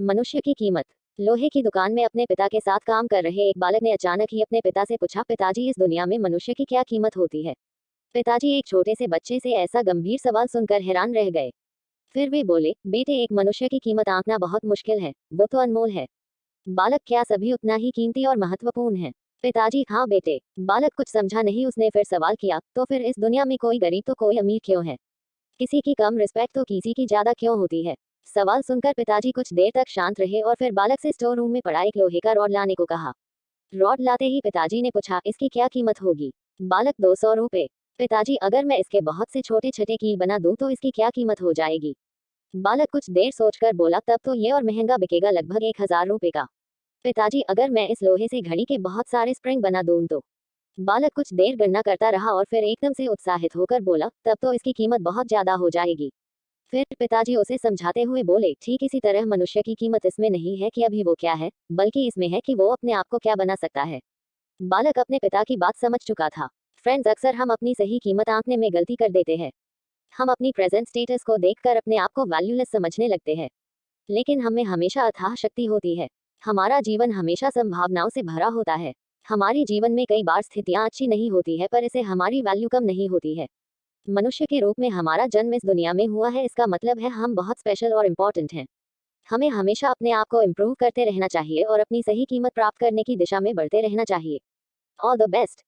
मनुष्य की कीमत। लोहे की दुकान में अपने पिता के साथ काम कर रहे एक बालक ने अचानक ही अपने पिता से पूछा, पिताजी, इस दुनिया में मनुष्य की क्या कीमत होती है? पिताजी एक छोटे से बच्चे से ऐसा गंभीर सवाल सुनकर हैरान रह गए। फिर वे बोले, बेटे, एक मनुष्य की कीमत आंकना बहुत मुश्किल है, वो तो अनमोल है। बालक, क्या सभी उतना ही कीमती और महत्वपूर्ण है? पिताजी, हाँ बेटे। बालक कुछ समझा नहीं, उसने फिर सवाल किया, तो फिर इस दुनिया में कोई गरीब तो कोई अमीर क्यों है? किसी की कम रिस्पेक्ट तो किसी की ज्यादा क्यों होती है? सवाल सुनकर पिताजी कुछ देर तक शांत रहे और फिर बालक से स्टोर रूम में पड़ा एक लोहे का रॉड लाने को कहा। रॉड लाते ही पिताजी ने पूछा, इसकी क्या कीमत होगी? बालक, 200 रुपए। पिताजी, अगर मैं इसके बहुत से छोटे छोटे कील बना दूं तो इसकी क्या कीमत हो जाएगी? बालक कुछ देर सोचकर बोला, तब तो ये और महंगा बिकेगा, लगभग 1000 रुपए का। पिताजी, अगर मैं इस लोहे से घड़ी के बहुत सारे स्प्रिंग बना दूं तो? बालक कुछ देर गणना करता रहा और फिर एकदम से उत्साहित होकर बोला, तब तो इसकी कीमत बहुत ज्यादा हो जाएगी। फिर पिताजी उसे समझाते हुए बोले, ठीक इसी तरह मनुष्य की कीमत इसमें नहीं है कि अभी वो क्या है, बल्कि इसमें है कि वो अपने आप को क्या बना सकता है। बालक अपने पिता की बात समझ चुका था। फ्रेंड्स, अक्सर हम अपनी सही कीमत आंकने में गलती कर देते हैं। हम अपनी प्रेजेंट स्टेटस को देखकर अपने आप को वैल्यूलेस समझने लगते हैं। लेकिन हमें हमेशा अथाह शक्ति होती है। हमारा जीवन हमेशा संभावनाओं से भरा होता है। हमारी जीवन में कई बार स्थितियां अच्छी नहीं होती है, पर इसे हमारी वैल्यू कम नहीं होती है। मनुष्य के रूप में हमारा जन्म इस दुनिया में हुआ है, इसका मतलब है हम बहुत स्पेशल और इम्पोर्टेंट हैं। हमें हमेशा अपने आप को इम्प्रूव करते रहना चाहिए और अपनी सही कीमत प्राप्त करने की दिशा में बढ़ते रहना चाहिए। All the best.